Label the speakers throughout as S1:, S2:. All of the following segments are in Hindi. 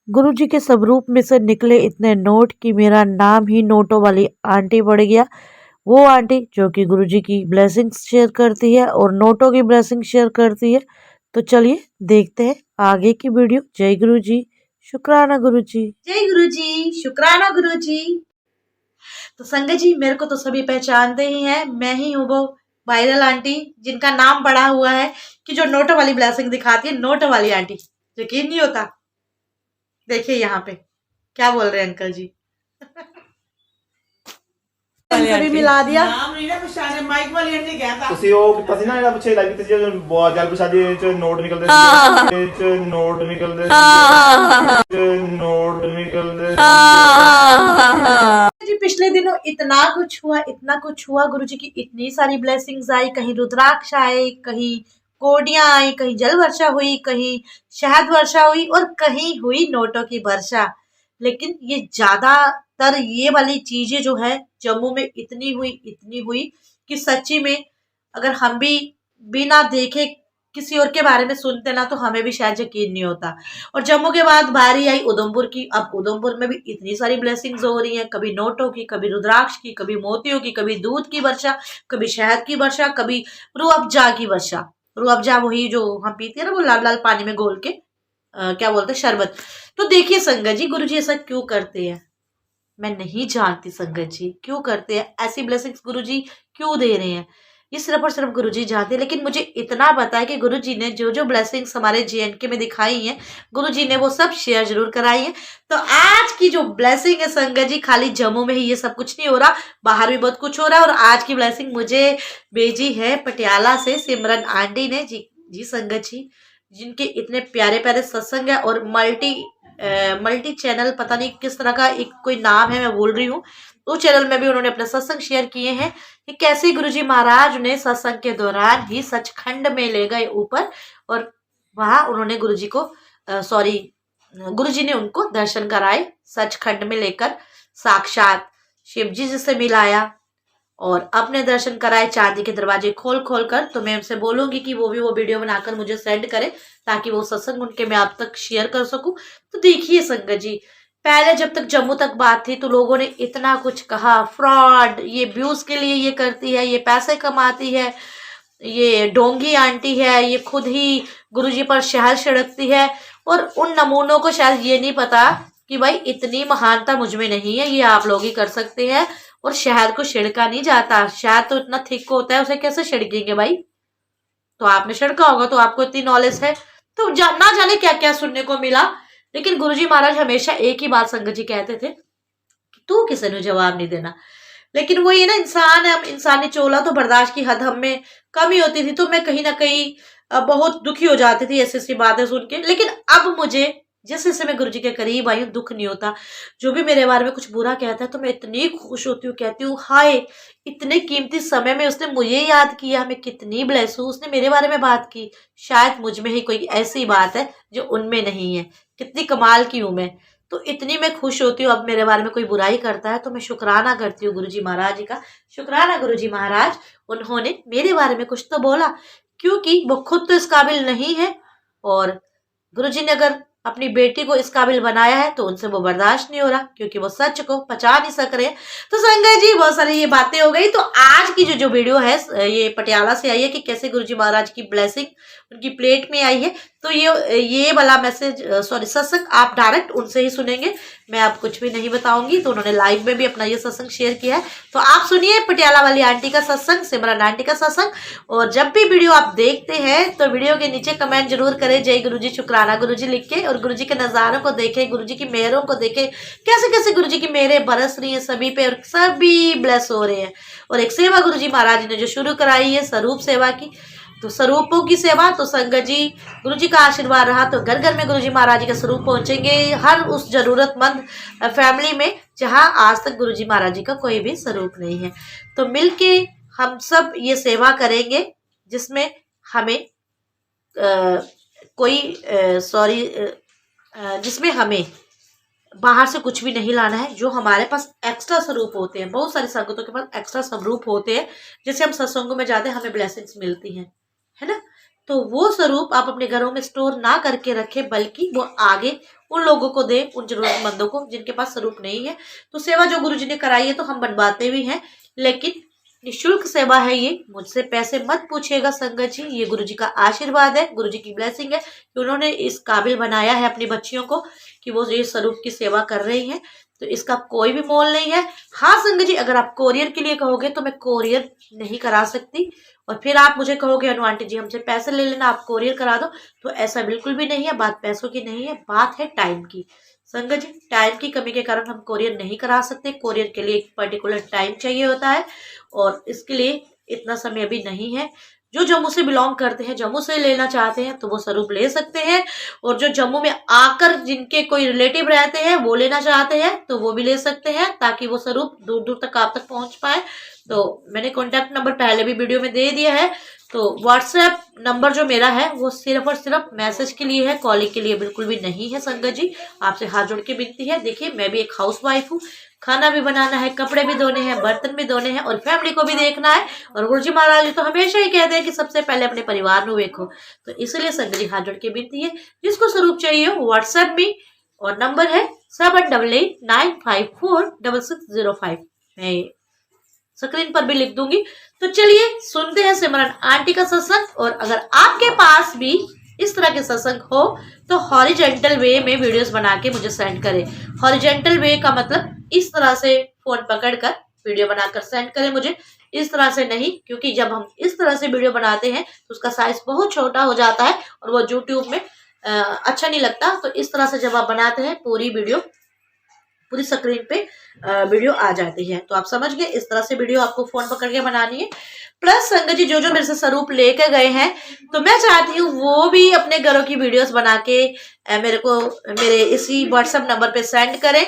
S1: गुरुजी के स्वरूप में से निकले इतने नोट कि मेरा नाम ही नोटों वाली आंटी पड़ गया। वो आंटी जो कि गुरुजी की ब्लेसिंग्स शेयर करती है और नोटों की ब्लेसिंग शेयर करती है। तो चलिए देखते हैं आगे की वीडियो। जय गुरुजी, शुक्राना गुरुजी।
S2: जय गुरुजी, शुक्राना गुरुजी। तो संगत जी, मेरे को तो सभी पहचानते ही हैं। मैं ही हूँ वो वायरल आंटी जिनका नाम पड़ा हुआ है कि जो नोटों वाली ब्लेसिंग दिखाती है, नोटों वाली आंटी। यकीन नहीं होता। देखिए यहाँ पे क्या बोल रहे हैं अंकल जी। भी मिला दिया।
S3: ਤੁਸੀਂ ਉਹ ਕੀਤਾ ਸੀ ਨਾ ਜਿਹੜਾ ਪਿੱਛੇ ਲਾਈਵ ਤੇ ਬਹੁਤ ਜਲ ਪ੍ਰਸ਼ਾਦੀ ਚ ਨੋਟ ਨਿਕਲਦੇ ਸੀ ਚ ਨੋਟ ਨਿਕਲਦੇ
S2: जी पिछले दिनों इतना कुछ हुआ गुरु जी की इतनी सारी ब्लेसिंग्स आई। कहीं रुद्राक्ष आए, कहीं कोडियां आई, कहीं जल वर्षा हुई, कहीं शहद वर्षा हुई और कहीं हुई नोटों की वर्षा। लेकिन ये ज्यादातर ये वाली चीजें जो है जम्मू में इतनी हुई कि सच्ची में अगर हम भी बिना देखे किसी और के बारे में सुनते ना तो हमें भी शायद यकीन नहीं होता। और जम्मू के बाद बारी आई उधमपुर की। अब उधमपुर में भी इतनी सारी ब्लेसिंग्स हो रही हैं, कभी नोटों की, कभी रुद्राक्ष की, कभी मोतियों की, कभी दूध की वर्षा, कभी शहद की वर्षा, कभी रूह अफ़ज़ा की वर्षा। रूह अफ़ज़ा वही जो हम पीते हैं ना, वो लाल लाल पानी में घोल के क्या बोलते हैं, शरबत। तो देखिए संगत जी, गुरु जी ऐसा क्यों करते हैं मैं नहीं जानती। संगत जी क्यों करते हैं ऐसी ब्लेसिंग्स, गुरु जी क्यों दे रहे हैं, ये सिर्फ और सिर्फ गुरुजी जानते हैं। लेकिन मुझे इतना पता है कि गुरुजी ने जो जो ब्लेसिंग्स हमारे JNK में दिखाई हैं, गुरुजी ने वो सब शेयर जरूर कराई है। तो आज की जो ब्लेसिंग है संगत जी, खाली जम्मू में ही ये सब कुछ नहीं हो रहा, बाहर भी बहुत कुछ हो रहा है। और आज की ब्लेसिंग मुझे भेजी है पटियाला से सिमरन आंटी ने। जी संगत जी, जिनके इतने प्यारे प्यारे सत्संग है और मल्टी चैनल, पता नहीं किस तरह का एक कोई नाम है, मैं बोल रही हूँ। उस चैनल में भी उन्होंने अपने सत्संग शेयर किए हैं कि कैसे गुरुजी महाराज ने सत्संग के दौरान ही सचखंड में ले गए ऊपर और वहां उन्होंने गुरुजी को गुरुजी ने उनको दर्शन कराए, सचखंड में लेकर साक्षात शिव जी से मिलाया और अपने दर्शन कराए चांदी के दरवाजे खोल कर। तो मैं उनसे बोलूंगी कि वो भी वो वीडियो बनाकर मुझे सेंड करे ताकि वो सत्संग उनके मैं आप तक शेयर कर सकूं। तो देखिए संगत जी, पहले जब तक जम्मू तक बात थी तो लोगों ने इतना कुछ कहा, फ्रॉड, ये व्यूज के लिए ये करती है, ये पैसे कमाती है, ये डोंगी आंटी है, ये खुद ही गुरुजी पर शहद छिड़कती है। और उन नमूनों को शायद ये नहीं पता कि भाई इतनी महानता मुझ में नहीं है, ये आप लोग ही कर सकते हैं। और शहद को छिड़का नहीं जाता, शहद तो इतना थिक होता है, उसे कैसे छिड़केंगे भाई। तो आपने छिड़का होगा तो आपको इतनी नॉलेज है। तो ना जाने क्या क्या सुनने को मिला। लेकिन गुरुजी महाराज हमेशा एक ही बात संगत जी कहते थे कि तू किसी ने जवाब नहीं देना। लेकिन वो ये ना, इंसान है, हम इंसानी चोला तो बर्दाश्त की हद हम में कमी होती थी। तो मैं कहीं ना कहीं बहुत दुखी हो जाती थी ऐसी बातें सुन के। लेकिन अब मुझे जैसे जैसे मैं गुरुजी के करीब आई हूँ, दुख नहीं होता। जो भी मेरे बारे में कुछ बुरा कहता है तो मैं इतनी खुश होती हूँ, कहती हूँ हाय, इतने कीमती समय में उसने मुझे याद किया, मैं कितनी ब्लेस हूँ, उसने मेरे बारे में बात की। शायद मुझ में ही कोई ऐसी बात है जो उनमें नहीं है। कितनी कमाल की हूँ मैं, तो इतनी मैं खुश होती हूँ। अब मेरे बारे में कोई बुराई करता है तो मैं शुक्राना करती हूँ गुरुजी महाराज का। शुक्राना गुरुजी महाराज, उन्होंने मेरे बारे में कुछ तो बोला, क्योंकि वो खुद तो इस काबिल नहीं है। और गुरुजी ने अगर अपनी बेटी को इस काबिल बनाया है तो उनसे वो बर्दाश्त नहीं हो रहा, क्योंकि वो सच को पचा नहीं सक रहे। तो संगत जी, बहुत सारी ये बातें हो गई। तो आज की जो वीडियो है ये पटियाला से आई है कि कैसे गुरुजी महाराज की ब्लेसिंग उनकी प्लेट में आई है। तो ये वाला मैसेज सत्संग आप डायरेक्ट उनसे ही सुनेंगे, मैं आप कुछ भी नहीं बताऊंगी। तो उन्होंने लाइव में भी अपना ये सत्संग शेयर किया है। तो आप सुनिए पटियाला वाली आंटी का सत्संग, सिमरन आंटी का सत्संग। और जब भी वीडियो आप देखते हैं तो वीडियो के नीचे कमेंट जरूर करें जय गुरुजी, शुक्राना गुरुजी लिख के। और गुरुजी के नज़ारों को देखें, गुरुजी की मेहरों को देखें, कैसे कैसे गुरुजी की मेहरें बरस रही हैं सभी पे और सभी ब्लेस हो रहे हैं। और एक सेवा गुरुजी महाराज ने जो शुरू कराई है स्वरूप सेवा की, तो स्वरूपों की सेवा। तो संगत जी, गुरुजी का आशीर्वाद रहा तो घर घर में गुरुजी महाराज के स्वरूप पहुंचेंगे, हर उस जरूरतमंद फैमिली में जहां आज तक गुरुजी महाराज जी का कोई भी स्वरूप नहीं है। तो मिलके हम सब ये सेवा करेंगे जिसमें हमें जिसमें हमें बाहर से कुछ भी नहीं लाना है। जो हमारे पास एक्स्ट्रा स्वरूप होते हैं, बहुत सारी संगतों के पास एक्स्ट्रा स्वरूप होते हैं, जैसे हम सत्संगों में जाते हैं हमें ब्लेसिंग्स मिलती हैं, है ना। तो वो स्वरूप आप अपने घरों में स्टोर ना करके रखें, बल्कि वो आगे उन लोगों को दें, उन जरूरतमंदों को जिनके पास स्वरूप नहीं है। तो सेवा जो गुरुजी ने कराई है तो हम बनवाते भी हैं, लेकिन निःशुल्क सेवा है ये, मुझसे पैसे मत पूछिएगा संगत जी। ये गुरुजी का आशीर्वाद है, गुरुजी की ब्लेसिंग है कि उन्होंने इस काबिल बनाया है अपनी बच्चियों को कि वो ये स्वरूप की सेवा कर रही हैं। तो इसका कोई भी मोल नहीं है। हाँ संगत जी, अगर आप कोरियर के लिए कहोगे तो मैं कोरियर नहीं करा सकती, और फिर आप मुझे कहोगे अनु आंटी जी हमसे पैसे ले लेना, आप कोरियर करा दो, तो ऐसा बिल्कुल भी नहीं है। बात पैसों की नहीं है, बात है टाइम की। संगत जी, टाइम की कमी के कारण हम कोरियर नहीं करा सकते। कोरियर के लिए एक पर्टिकुलर टाइम चाहिए होता है, और इसके लिए इतना समय अभी नहीं है। जो जम्मू से बिलोंग करते हैं, जम्मू से लेना चाहते हैं तो वो स्वरूप ले सकते हैं, और जो जम्मू में आकर जिनके कोई रिलेटिव रहते हैं वो लेना चाहते हैं तो वो भी ले सकते हैं, ताकि वो स्वरूप दूर दूर तक आप तक पहुंच पाए। तो मैंने कॉन्टैक्ट नंबर पहले भी वीडियो में दे दिया है। तो व्हाट्सएप नंबर जो मेरा है वो सिर्फ और सिर्फ मैसेज के लिए है, कॉलिंग के लिए बिल्कुल भी नहीं है। संगत जी, आपसे हाथ जोड़ के विनती है, देखिए मैं भी एक हाउस वाइफ हूँ, खाना भी बनाना है, कपड़े भी धोने हैं, बर्तन भी धोने हैं, और फैमिली को भी देखना है। और गुरुजी महाराज जी तो हमेशा ही कहते हैं कि सबसे पहले अपने परिवार को देखो। तो इसलिए संगत जी हाथ जोड़ के विनती है, जिसको स्वरूप चाहिए हो व्हाट्सएप में, और नंबर है 7889546605। मैं स्क्रीन पर भी लिख दूंगी। तो चलिए सुनते हैं सिमरन आंटी का सत्संग। और अगर आपके पास भी इस तरह के सत्संग हो तो हॉरिजेंटल वे में वीडियोस बना के मुझे सेंड करें। हॉरिजेंटल वे का मतलब इस तरह से फोन पकड़कर वीडियो बनाकर सेंड करें मुझे, इस तरह से नहीं, क्योंकि जब हम इस तरह से वीडियो बनाते हैं तो उसका साइज बहुत छोटा हो जाता है और वो यूट्यूब में अच्छा नहीं लगता। तो इस तरह से जब आप बनाते हैं पूरी वीडियो पूरी स्क्रीन पे वीडियो आ जाती है। तो आप समझ गए, इस तरह से वीडियो आपको फोन पकड़ के बनानी है। प्लस संगत जी जो जो मेरे से स्वरूप लेके गए हैं, तो मैं चाहती हूँ वो भी अपने घरों की वीडियोस बना के मेरे इसी व्हाट्सएप नंबर पे सेंड करें।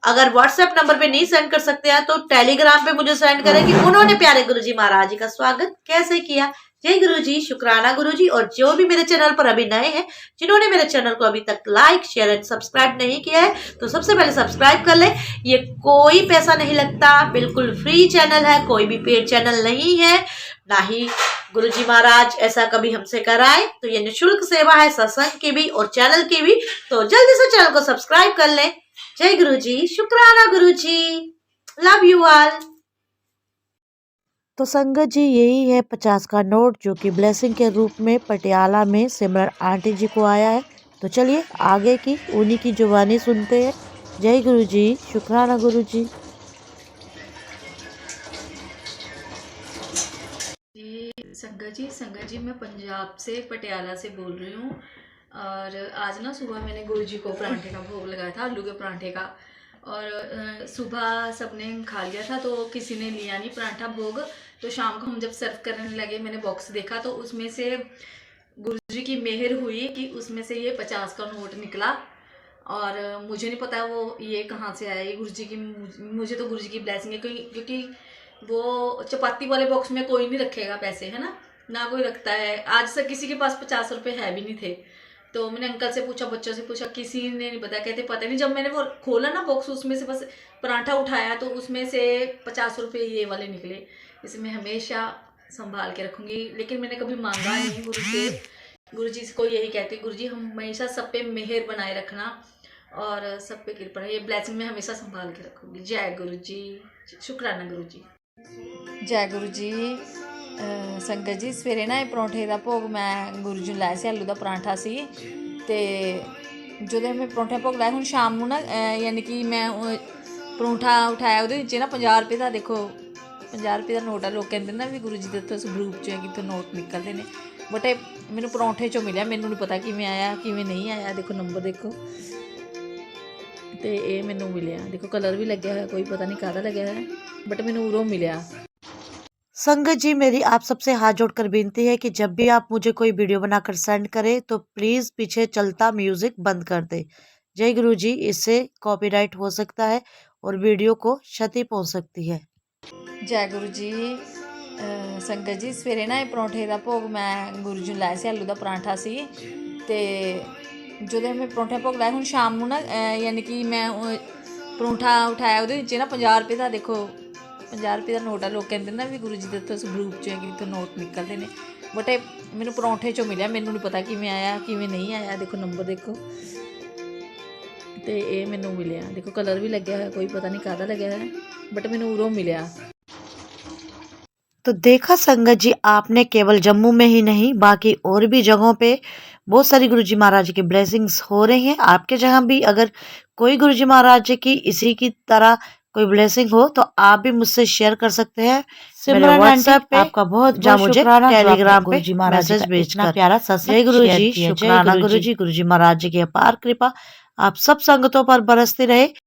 S2: अगर व्हाट्सएप नंबर पे नहीं सेंड कर सकते हैं तो टेलीग्राम पे मुझे सेंड करें कि उन्होंने प्यारे गुरुजी महाराज जी का स्वागत कैसे किया। जय गुरुजी, शुक्राना गुरुजी। और जो भी मेरे चैनल पर अभी नए हैं, जिन्होंने मेरे चैनल को अभी तक लाइक शेयर एंड सब्सक्राइब नहीं किया है, तो सबसे पहले सब्सक्राइब कर लें। ये कोई पैसा नहीं लगता, बिल्कुल फ्री चैनल है, कोई भी पेड चैनल नहीं है, ना ही गुरुजी महाराज ऐसा कभी हमसे कराए। तो ये निःशुल्क सेवा है, सत्संग की भी और चैनल की भी। तो जल्दी से चैनल को सब्सक्राइब कर लें। जय गुरुजी, शुक्राना गुरुजी, लव यू ऑल।
S1: तो संगत जी यही है 50 का नोट जो कि ब्लेसिंग के रूप में पटियाला में सिमरन आंटी जी को आया है। तो चलिए आगे की उन्हीं की जुबानी सुनते हैं। जय गुरु जी, शुक्राना गुरु जी।
S4: संगत जी मैं पंजाब से पटियाला से बोल रही हूँ। और आज ना सुबह मैंने गुरु जी को परांठे का भोग लगाया था, आलू के परांठे का। और सुबह सबने खा लिया था तो किसी ने लिया नहीं परांठा भोग। तो शाम को हम जब सर्व करने लगे, मैंने बॉक्स देखा तो उसमें से गुरुजी की मेहर हुई कि उसमें से ये 50 का नोट निकला। और मुझे नहीं पता वो ये कहाँ से आया, ये गुरुजी की, मुझे तो गुरुजी की ब्लेसिंग है। क्योंकि वो चपाती वाले बॉक्स में कोई नहीं रखेगा पैसे, है ना कोई रखता है। आज तक किसी के पास 50 रुपये है भी नहीं थे। तो मैंने अंकल से पूछा, बच्चों से पूछा, किसी ने नहीं बताया, कहते पता नहीं। जब मैंने वो खोला ना बॉक्स, उसमें से बस परांठा उठाया तो उसमें से 50 रुपये ये वाले निकले। इसे मैं हमेशा संभाल के रखूँगी, लेकिन मैंने कभी मांगा नहीं गुरु से। गुरु जी को यही कहती, गुरु जी हम हमेशा सब पे मेहर बनाए रखना और सब पे कृपा, ये ब्लेसिंग मैं हमेशा संभाल के रखूँगी। जय गुरु जी, शुक्राना गुरु जी।
S5: जय गुरु जी। संगत जी सवेरे ना परौंठे का भोग मैं गुरु जी लाया से, आलू का परांठा सी। तो जो मैं परौंठे भोग लाया, हूँ शाम को ना यानी कि मैं परौंठा उठाया, वो ना 50 रुपये का, देखो 50 रुपये का नोट है। लोग कहते ना भी गुरु जी के तो ग्रुप चो कि नोट निकलते हैं, बट मैंने परौंठे चो मिले, मैनू नहीं पता किमें आया किमें नहीं आया। देखो नंबर देखो, तो ये मैनू मिले, देखो कलर भी लगे है, कोई पता नहीं काहदा लगे है, बट मैनू उरों मिले।
S1: संगत जी मेरी आप सबसे हाथ जोड़कर विनती है कि जब भी आप मुझे कोई वीडियो बनाकर सेंड करें तो प्लीज़ पीछे चलता म्यूज़िक बंद कर दे। जय गुरु जी, इससे कॉपीराइट हो सकता है और वीडियो को क्षति पहुंच सकती है।
S5: जय गुरु जी। संगत जी सवेरे ना परौंठे का भोग मैं गुरु जी लाया से, आलू का परांठा सी। तो जो मैं परौंठे भोग लाया, हूँ शाम को ना यानी कि मैं परौंठा उठाया, वो ना 50 रुपये का, देखो 50 रुपये का नोट है। लोग कहते ना भी गुरु जी के तो ग्रुप चो कि नोट निकलते हैं, बट मैनू परौंठे चो मिले, मैनू नहीं पता किमें आया किमें नहीं आया। देखो नंबर देखो, ਤੇ ਇਹ ਮੈਨੂੰ ਮਿਲਿਆ। ਦੇਖੋ ਕਲਰ ਵੀ ਲੱਗਿਆ ਹੋਇਆ, ਕੋਈ पता नहीं ਕਾਹਦਾ ਲੱਗਿਆ ਹੋਇਆ, बट मैंने उरों मिलिया।
S1: तो देखा संगत जी, आपने केवल जम्मू में ही नहीं बाकी और भी जगहों पे बहुत सारी गुरुजी महाराज की ब्लेसिंग्स हो रही हैं। आपके जहाँ भी अगर कोई गुरुजी महाराज की इसी की तरह कोई ब्लेसिंग हो तो आप भी मुझसे शेयर कर सकते हैं मेरे व्हाट्सएप पे। आपका बहुत मुझे टेलीग्राम पे मैसेज भेजना प्यारा जय गुरुजी, शुक्राना गुरुजी, गुरुजी महाराज जी की अपार कृपा आप सब संगतों पर बरसती रहे।